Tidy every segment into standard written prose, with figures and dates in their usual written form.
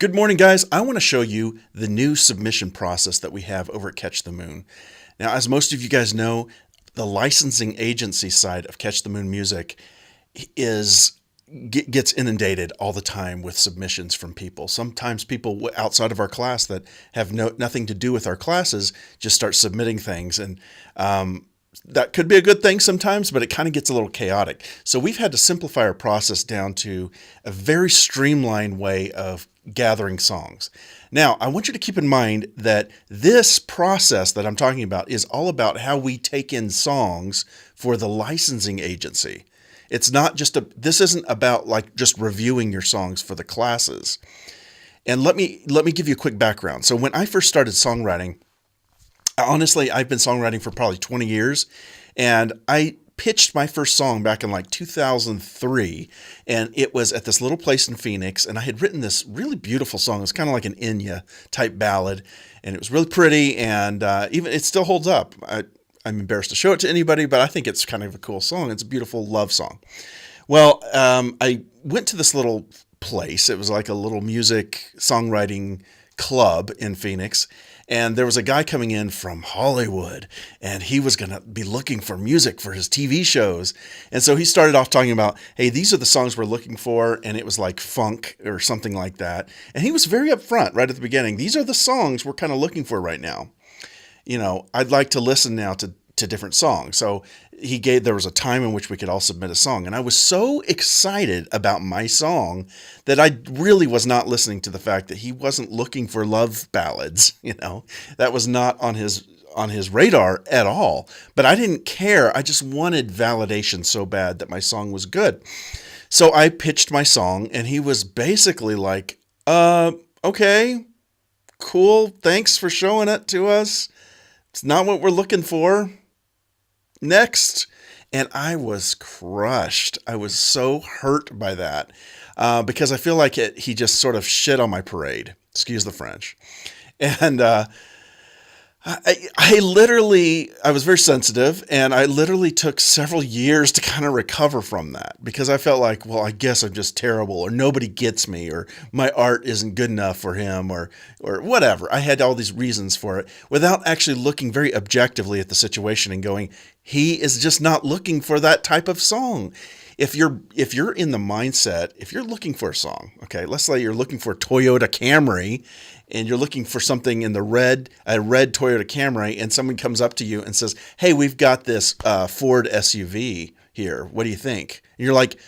Good morning, guys. I want to show you the new submission process that we have over at Catch the Moon. Now, as most of you guys know, the licensing agency side of Catch the Moon Music gets inundated all the time with submissions from people. Sometimes people outside of our class that have nothing to do with our classes just start submitting things, and that could be a good thing sometimes, but it kind of gets a little chaotic. So we've had to simplify our process down to a very streamlined way of gathering songs. Now, I want you to keep in mind that this process that I'm talking about is all about how we take in songs for the licensing agency. It's not just this isn't about like just reviewing your songs for the classes. And let me give you a quick background. So when I first started songwriting, honestly, I've been songwriting for probably 20 years, and I pitched my first song back in like 2003, and it was at this little place in Phoenix, and I had written this really beautiful song. It was kind of like an Enya type ballad, and it was really pretty, and even it still holds up. I'm embarrassed to show it to anybody, but I think it's kind of a cool song. It's a beautiful love song. Well, I went to this little place. It was like a little music songwriting club in Phoenix, and there was a guy coming in from Hollywood, and he was going to be looking for music for his TV shows. And so he started off talking about, hey, these are the songs we're looking for. And it was like funk or something like that. And he was very upfront right at the beginning. These are the songs we're kind of looking for right now. You know, I'd like to listen now to different songs. So there was a time in which we could all submit a song. And I was so excited about my song that I really was not listening to the fact that he wasn't looking for love ballads. You know, that was not on his radar at all. But I didn't care. I just wanted validation so bad that my song was good. So I pitched my song, and he was basically like, okay, cool. Thanks for showing it to us. It's not what we're looking for. Next. And I was crushed. I was so hurt by that because I feel like he just sort of shit on my parade. Excuse the French. And I was very sensitive, and I literally took several years to kind of recover from that because I felt like, well, I guess I'm just terrible, or nobody gets me, or my art isn't good enough for him, or whatever. I had all these reasons for it without actually looking very objectively at the situation and going, he is just not looking for that type of song. If you're in the mindset, if you're looking for a song, okay, let's say you're looking for a Toyota Camry, and you're looking for something in a red Toyota Camry, and someone comes up to you and says, hey, we've got this Ford SUV here. What do you think? And you're like,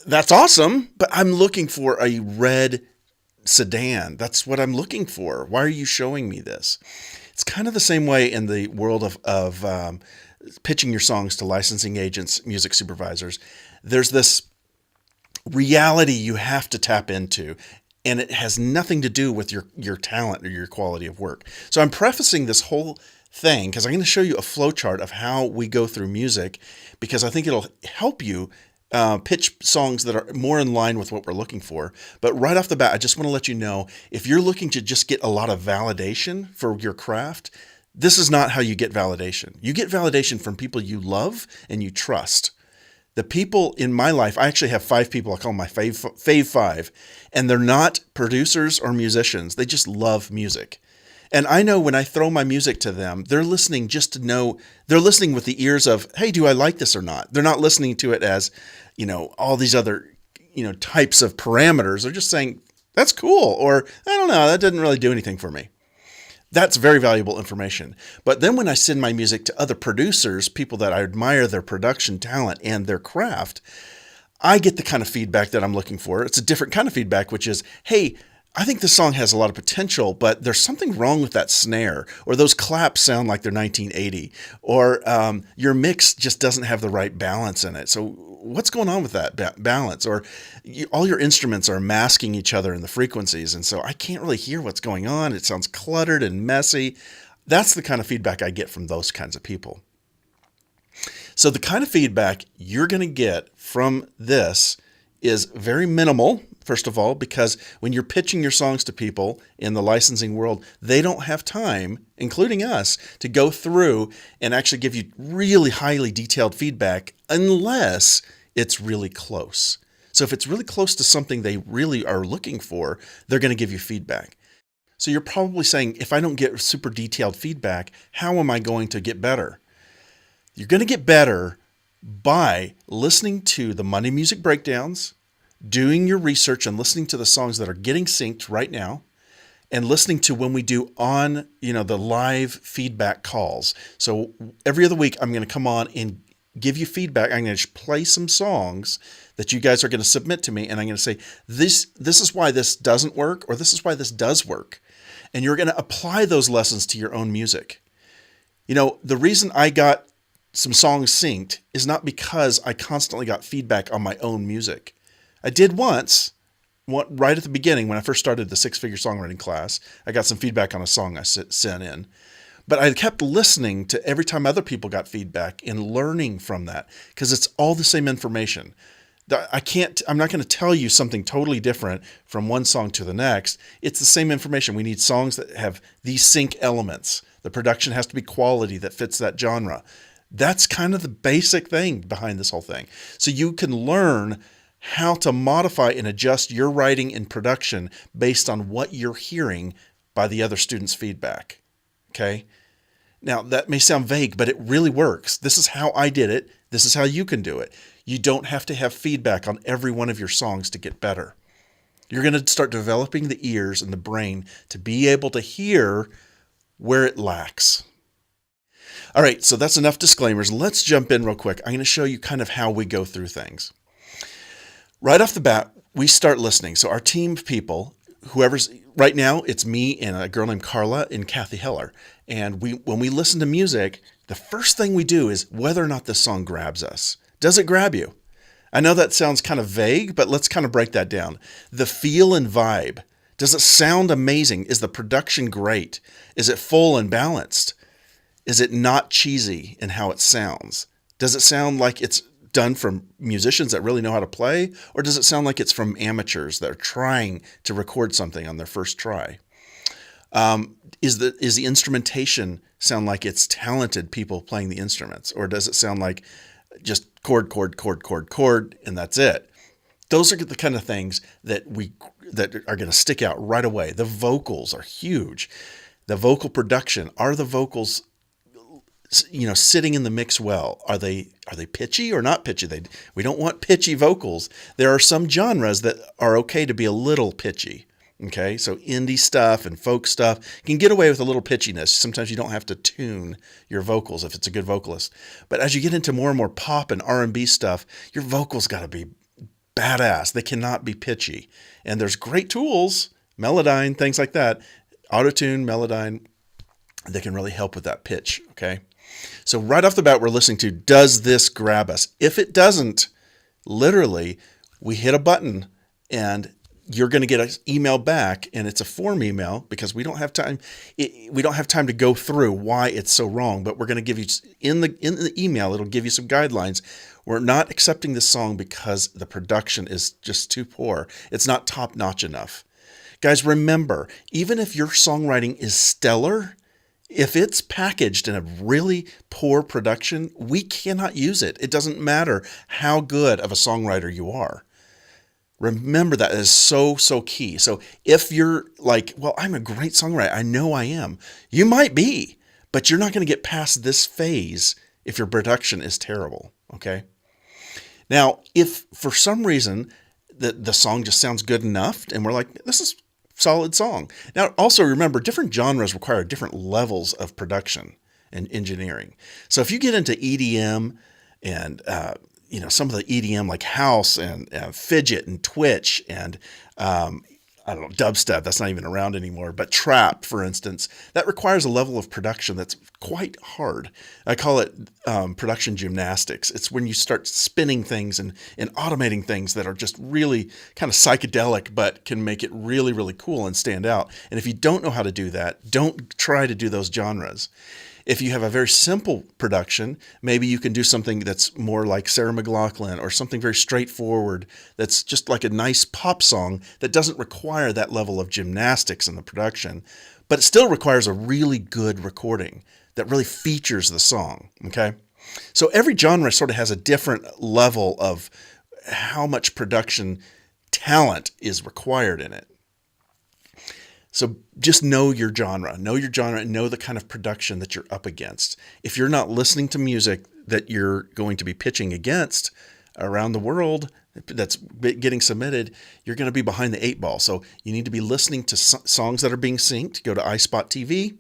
that's awesome, but I'm looking for a red sedan. That's what I'm looking for. Why are you showing me this? It's kind of the same way in the world of pitching your songs to licensing agents, music supervisors. There's this reality you have to tap into, and it has nothing to do with your talent or your quality of work. So I'm prefacing this whole thing because I'm going to show you a flow chart of how we go through music, because I think it'll help you pitch songs that are more in line with what we're looking for. But right off the bat, I just want to let you know, if you're looking to just get a lot of validation for your craft, this is not how you get validation. You get validation from people you love and you trust. The people in my life, I actually have 5 people. I call them my fave 5, and they're not producers or musicians. They just love music. And I know when I throw my music to them, they're listening just to know, they're listening with the ears of, hey, do I like this or not? They're not listening to it as, all these other, types of parameters. They're just saying, that's cool. Or, I don't know, that didn't really do anything for me. That's very valuable information. But then when I send my music to other producers, people that I admire their production talent and their craft, I get the kind of feedback that I'm looking for. It's a different kind of feedback, which is, hey, I think this song has a lot of potential, but there's something wrong with that snare, or those claps sound like they're 1980, or your mix just doesn't have the right balance in it. So what's going on with that balance? Or all your instruments are masking each other in the frequencies, and so I can't really hear what's going on. It sounds cluttered and messy. That's the kind of feedback I get from those kinds of people. So the kind of feedback you're going to get from this is very minimal, first of all, because when you're pitching your songs to people in the licensing world, they don't have time, including us, to go through and actually give you really highly detailed feedback unless it's really close. So if it's really close to something they really are looking for, they're going to give you feedback. So you're probably saying, if I don't get super detailed feedback, how am I going to get better? You're going to get better by listening to the Monday Music Breakdowns, doing your research and listening to the songs that are getting synced right now, and listening to when we do on, the live feedback calls. So every other week, I'm going to come on and give you feedback. I'm going to play some songs that you guys are going to submit to me, and I'm going to say, this is why this doesn't work, or this is why this does work. And you're going to apply those lessons to your own music. The reason I got some songs synced is not because I constantly got feedback on my own music. I did once, right at the beginning when I first started the 6-figure songwriting class. I got some feedback on a song I sent in. But I kept listening to every time other people got feedback and learning from that, because it's all the same information. I'm not going to tell you something totally different from one song to the next. It's the same information. We need songs that have these sync elements. The production has to be quality that fits that genre. That's kind of the basic thing behind this whole thing. So you can learn how to modify and adjust your writing and production based on what you're hearing by the other students' feedback. Okay? Now, that may sound vague, but it really works. This is how I did it. This is how you can do it. You don't have to have feedback on every one of your songs to get better. You're going to start developing the ears and the brain to be able to hear where it lacks. All right, so that's enough disclaimers. Let's jump in real quick. I'm going to show you kind of how we go through things. Right off the bat, we start listening. So our team of people, right now, it's me and a girl named Carla and Kathy Heller. And when we listen to music, the first thing we do is whether or not this song grabs us. Does it grab you? I know that sounds kind of vague, but let's kind of break that down. The feel and vibe. Does it sound amazing? Is the production great? Is it full and balanced? Is it not cheesy in how it sounds? Does it sound like it's done from musicians that really know how to play? Or does it sound like it's from amateurs that are trying to record something on their first try? Is the instrumentation sound like it's talented people playing the instruments? Or does it sound like just chord, and that's it? Those are the kind of things that are going to stick out right away. The vocals are huge. The vocal production, are the vocals, sitting in the mix well? Are they pitchy or not pitchy? We don't want pitchy vocals. There are some genres that are okay to be a little pitchy. Okay, so indie stuff and folk stuff can get away with a little pitchiness. Sometimes you don't have to tune your vocals if it's a good vocalist. But as you get into more and more pop and R&B stuff, your vocals got to be badass. They cannot be pitchy. And there's great tools, Melodyne, things like that, Autotune, Melodyne, that can really help with that pitch, okay? So right off the bat, we're listening to, does this grab us? If it doesn't, literally, we hit a button and you're going to get an email back, and it's a form email because we don't have time. We don't have time to go through why it's so wrong, but we're going to give you in the email. It'll give you some guidelines. We're not accepting this song because the production is just too poor. It's not top notch enough. Guys, remember, even if your songwriting is stellar, if it's packaged in a really poor production, we cannot use it. It doesn't matter how good of a songwriter you are. Remember that is so, so key. So if you're like, well, I'm a great songwriter, I know I am. You might be, but you're not going to get past this phase if your production is terrible, okay? Now, if for some reason the song just sounds good enough and we're like, this is a solid song. Now, also remember, different genres require different levels of production and engineering. So if you get into EDM and some of the EDM like house and fidget and twitch and I don't know, dubstep, that's not even around anymore, but trap, for instance, that requires a level of production that's quite hard. I call it production gymnastics. It's when you start spinning things and automating things that are just really kind of psychedelic, but can make it really, really cool and stand out. And if you don't know how to do that, don't try to do those genres. If you have a very simple production, maybe you can do something that's more like Sarah McLachlan or something very straightforward that's just like a nice pop song that doesn't require that level of gymnastics in the production, but it still requires a really good recording that really features the song, okay? So every genre sort of has a different level of how much production talent is required in it. So just know your genre, and know the kind of production that you're up against. If you're not listening to music that you're going to be pitching against around the world that's getting submitted, you're going to be behind the 8 ball. So you need to be listening to songs that are being synced. Go to iSpot TV,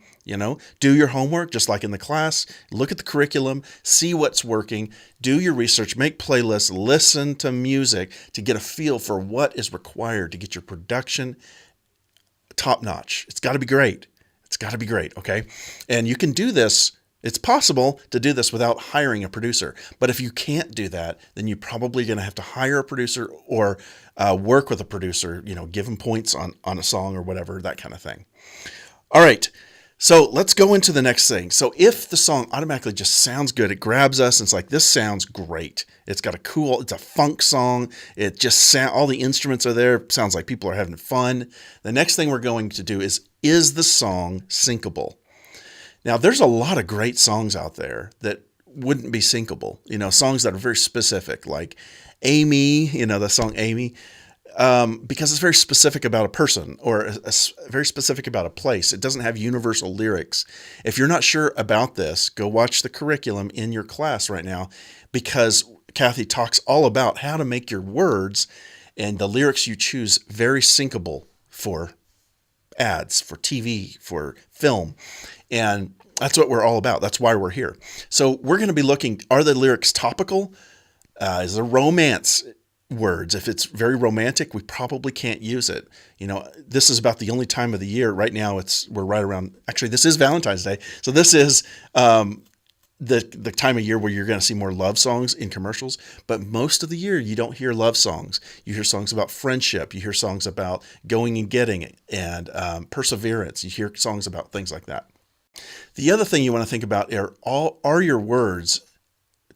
do your homework just like in the class, look at the curriculum, see what's working, do your research, make playlists, listen to music to get a feel for what is required to get your production top notch. It's got to be great. Okay. And you can do this. It's possible to do this without hiring a producer. But if you can't do that, then you're probably going to have to hire a producer or work with a producer, give them points on a song or whatever, that kind of thing. All right. So let's go into the next thing. So if the song automatically just sounds good, it grabs us and it's like, this sounds great. It's a funk song. It just all the instruments are there. It sounds like people are having fun. The next thing we're going to do is the song syncable? Now there's a lot of great songs out there that wouldn't be syncable, songs that are very specific, like Amy, the song Amy, because it's very specific about a person or very specific about a place. It doesn't have universal lyrics. If you're not sure about this, go watch the curriculum in your class right now, because Kathy talks all about how to make your words and the lyrics you choose very syncable for ads, for TV, for film. And that's what we're all about. That's why we're here. So we're going to be looking, are the lyrics topical? Is there romance words? If it's very romantic, we probably can't use it. This is about the only time of the year. Right now, we're right around, actually, this is Valentine's Day. So this is the time of year where you're going to see more love songs in commercials. But most of the year, you don't hear love songs. You hear songs about friendship. You hear songs about going and getting and perseverance. You hear songs about things like that. The other thing you want to think about are your words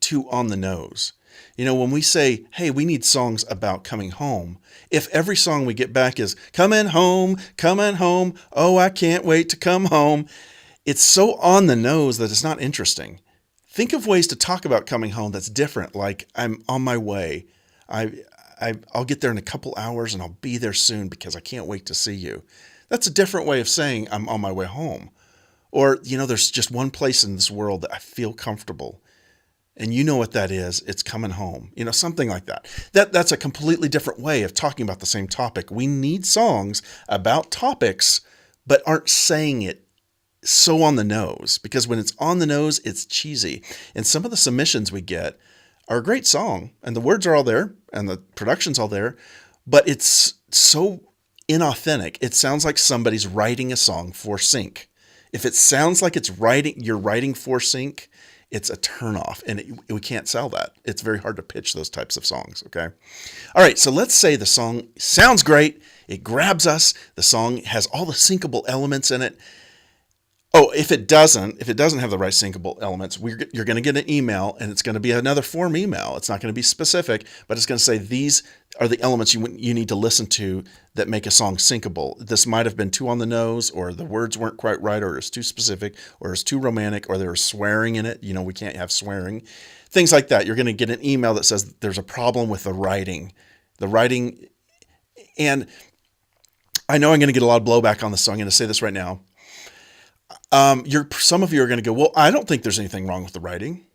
too on the nose? When we say, hey, we need songs about coming home, if every song we get back is coming home, oh, I can't wait to come home, it's so on the nose that it's not interesting. Think of ways to talk about coming home that's different, like I'm on my way. I'll get there in a couple hours and I'll be there soon because I can't wait to see you. That's a different way of saying I'm on my way home. Or, there's just one place in this world that I feel comfortable. And you know what that is. It's coming home. Something like that. That's a completely different way of talking about the same topic. We need songs about topics, but aren't saying it so on the nose. Because when it's on the nose, it's cheesy. And some of the submissions we get are a great song. And the words are all there. And the production's all there. But it's so inauthentic. It sounds like somebody's writing a song for sync. If it sounds like you're writing for sync, it's a turnoff, and we can't sell that. It's very hard to pitch those types of songs, okay? All right, so let's say the song sounds great. It grabs us. The song has all the syncable elements in it. Oh, if it doesn't have the right syncable elements, you're going to get an email, and it's going to be another form email. It's not going to be specific, but it's going to say these are the elements you need to listen to that make a song syncable. This might have been too on the nose, or the words weren't quite right, or it's too specific, or it's too romantic, or there's swearing in it. We can't have swearing. Things like that. You're going to get an email that says there's a problem with the writing. And I know I'm going to get a lot of blowback on this, so I'm going to say this right now. Some of you are going to go, well, I don't think there's anything wrong with the writing.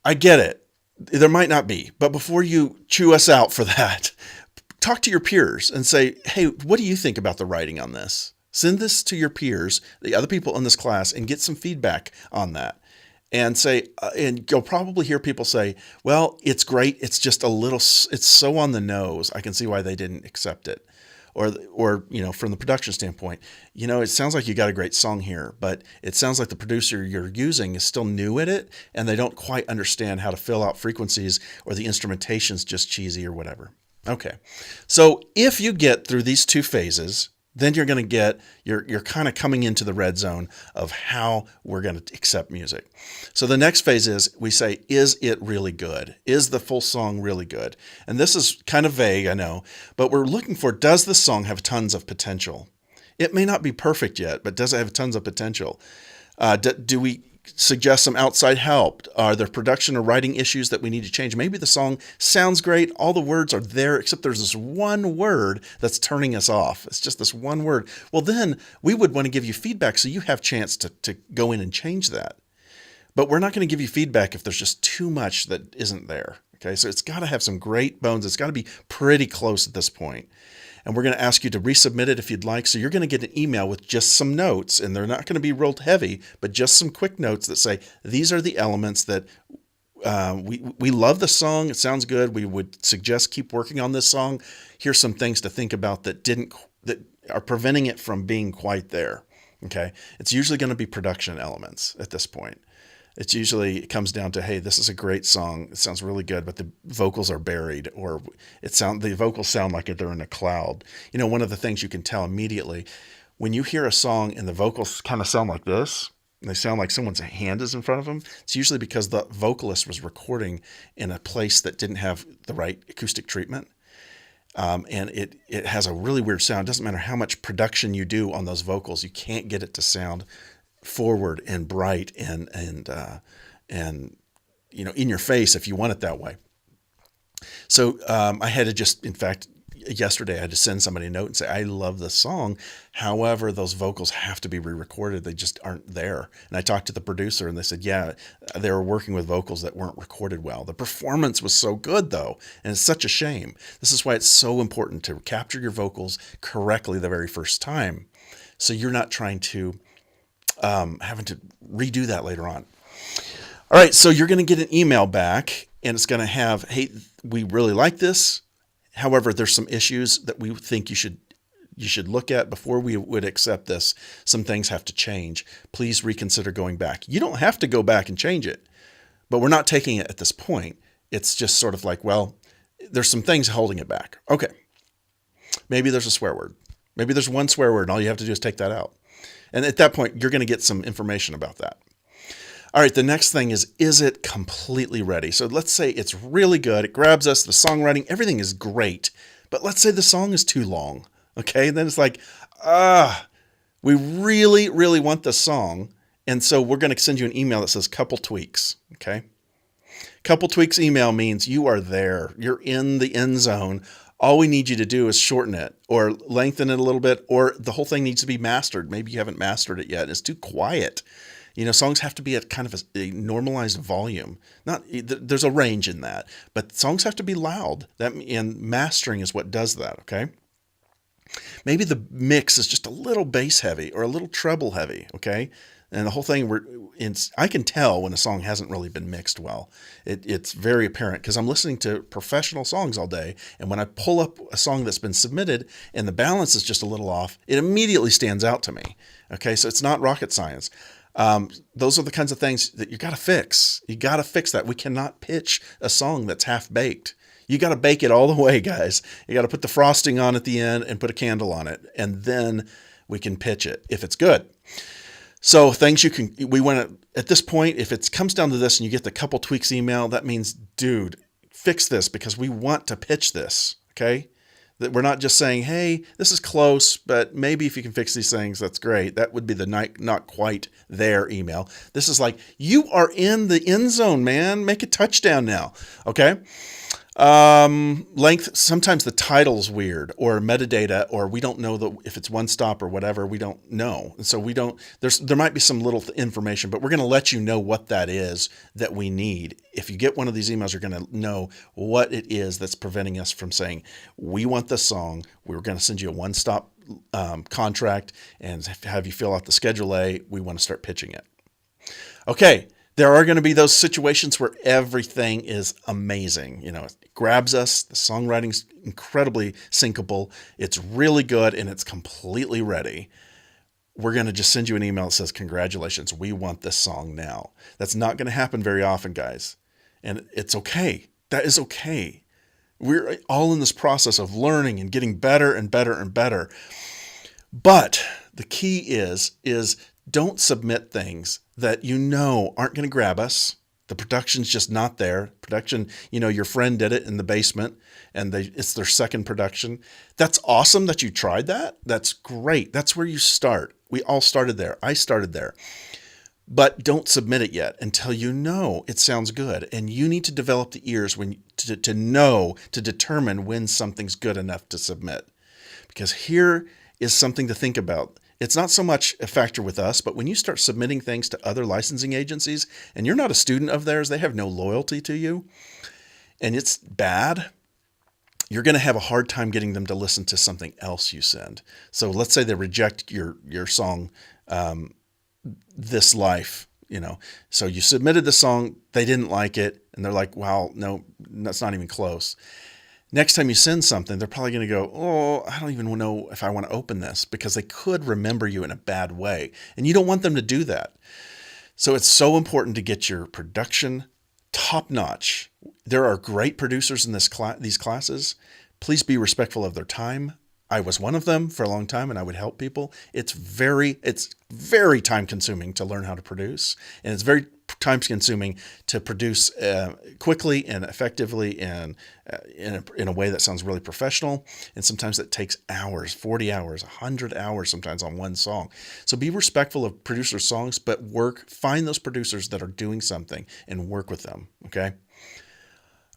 I get it. There might not be. But before you chew us out for that, talk to your peers and say, hey, what do you think about the writing on this? Send this to your peers, the other people in this class, and get some feedback on that. And say, and you'll probably hear people say, well, it's great. It's just it's so on the nose. I can see why they didn't accept it. Or from the production standpoint, it sounds like you got a great song here, but it sounds like the producer you're using is still new at it, and they don't quite understand how to fill out frequencies, or the instrumentation's just cheesy or whatever. Okay, so if you get through these two phases, then you're going to you're kind of coming into the red zone of how we're going to accept music. So the next phase is we say, is it really good? Is the full song really good? And this is kind of vague, I know, but we're looking for, does the song have tons of potential? It may not be perfect yet, but does it have tons of potential? Do we suggest some outside help. Are there production or writing issues that we need to change? Maybe the song sounds great. All the words are there, except there's this one word that's turning us off. It's just this one word. Well, then we would want to give you feedback so you have a chance to go in and change that. But we're not going to give you feedback if there's just too much that isn't there. Okay, so it's got to have some great bones. It's got to be pretty close at this point. And we're going to ask you to resubmit it if you'd like. So you're going to get an email with just some notes, and they're not going to be real heavy, but just some quick notes that say, these are the elements that we love the song. It sounds good. We would suggest keep working on this song. Here's some things to think about that are preventing it from being quite there. Okay. It's usually going to be production elements at this point. It comes down to, hey, this is a great song. It sounds really good, but the vocals are buried, or the vocals sound like they're in a cloud. One of the things you can tell immediately when you hear a song and the vocals kind of sound like this, and they sound like someone's hand is in front of them, it's usually because the vocalist was recording in a place that didn't have the right acoustic treatment. And it has a really weird sound. It doesn't matter how much production you do on those vocals, you can't get it to sound forward and bright and in your face if you want it that way. So I had to just, in fact, yesterday I had to send somebody a note and say, I love this song. However, those vocals have to be re-recorded. They just aren't there. And I talked to the producer and they said, yeah, they were working with vocals that weren't recorded well. The performance was so good though. And it's such a shame. This is why it's so important to capture your vocals correctly the very first time. So you're not trying to having to redo that later on. All right, so you're going to get an email back, and it's going to have, hey, we really like this. However, there's some issues that we think you should look at before we would accept this. Some things have to change. Please reconsider going back. You don't have to go back and change it, but we're not taking it at this point. It's just sort of like, well, there's some things holding it back. Okay, maybe there's a swear word. Maybe there's one swear word, and all you have to do is take that out. And at that point, you're going to get some information about that. All right, the next thing is it completely ready? So let's say it's really good. It grabs us, the songwriting, everything is great. But let's say the song is too long. Okay, and then it's like, we really, really want this song. And so we're going to send you an email that says couple tweaks. Okay, couple tweaks email means you are there. You're in the end zone. All we need you to do is shorten it or lengthen it a little bit, or the whole thing needs to be mastered. Maybe you haven't mastered it yet. It's too quiet. Songs have to be at kind of a normalized volume. There's a range in that, but songs have to be loud. And mastering is what does that. Okay. Maybe the mix is just a little bass heavy or a little treble heavy. Okay. And the whole thing, I can tell when a song hasn't really been mixed well. It's very apparent because I'm listening to professional songs all day. And when I pull up a song that's been submitted and the balance is just a little off, it immediately stands out to me. Okay, so it's not rocket science. Those are the kinds of things that you got to fix. You got to fix that. We cannot pitch a song that's half baked. You got to bake it all the way, guys. You got to put the frosting on at the end and put a candle on it. And then we can pitch it if it's good. So things we want to, at this point, if it comes down to this and you get the couple tweaks email, that means, dude, fix this because we want to pitch this, okay? That we're not just saying, hey, this is close, but maybe if you can fix these things, that's great. That would be the not quite there email. This is like, you are in the end zone, man. Make a touchdown now, okay? Length, sometimes the title's weird or metadata, or we don't know if it's one stop or whatever, we don't know. And so there might be some little information, but we're going to let you know what that is that we need. If you get one of these emails, you're going to know what it is that's preventing us from saying, we want this song. We're going to send you a one-stop contract and have you fill out the Schedule A. We want to start pitching it. Okay. There are going to be those situations where everything is amazing. It grabs us. The songwriting's incredibly syncable. It's really good and it's completely ready. We're going to just send you an email that says, congratulations, we want this song now. That's not going to happen very often, guys. And it's okay. That is okay. We're all in this process of learning and getting better and better and better. But the key is don't submit things that aren't going to grab us. The production's just not there. Production, your friend did it in the basement and it's their second production. That's awesome that you tried that. That's great. That's where you start. We all started there. I started there. But don't submit it yet until you know it sounds good. And you need to develop the ears to know, to determine when something's good enough to submit. Because here is something to think about. It's not so much a factor with us, but when you start submitting things to other licensing agencies and you're not a student of theirs, they have no loyalty to you, and it's bad, you're going to have a hard time getting them to listen to something else you send. So let's say they reject your song, This Life, So you submitted the song, they didn't like it, and they're like, wow, no, that's not even close. Next time you send something, they're probably going to go, oh, I don't even know if I want to open this, because they could remember you in a bad way. And you don't want them to do that. So it's so important to get your production top notch. There are great producers in these classes. Please be respectful of their time. I was one of them for a long time, and I would help people. It's very time consuming to learn how to produce, and it's very time consuming to produce quickly and effectively and in a way that sounds really professional. And sometimes it takes hours, 40 hours, 100 hours sometimes on one song. So be respectful of producers' songs, but find those producers that are doing something and work with them. Okay.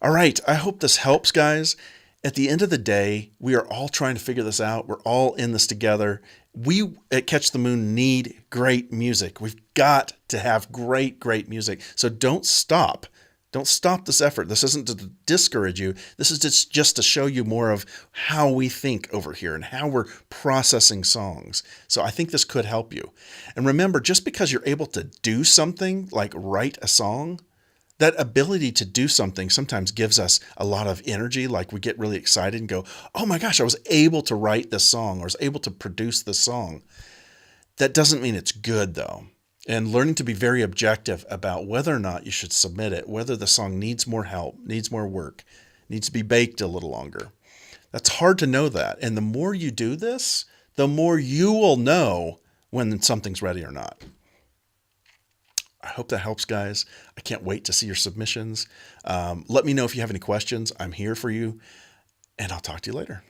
All right. I hope this helps, guys. At the end of the day, we are all trying to figure this out. We're all in this together. We at Catch the Moon need great music. We've got to have great music. So don't stop. Don't stop this effort. This isn't to discourage you. This is just to show you more of how we think over here and how we're processing songs. So I think this could help you. And remember, just because you're able to do something like write a song, that ability to do something sometimes gives us a lot of energy. Like we get really excited and go, oh my gosh, I was able to write this song, or I was able to produce this song. That doesn't mean it's good though. And learning to be very objective about whether or not you should submit it, whether the song needs more help, needs more work, needs to be baked a little longer. That's hard to know that. And the more you do this, the more you will know when something's ready or not. I hope that helps, guys. I can't wait to see your submissions. Let me know if you have any questions. I'm here for you, and I'll talk to you later.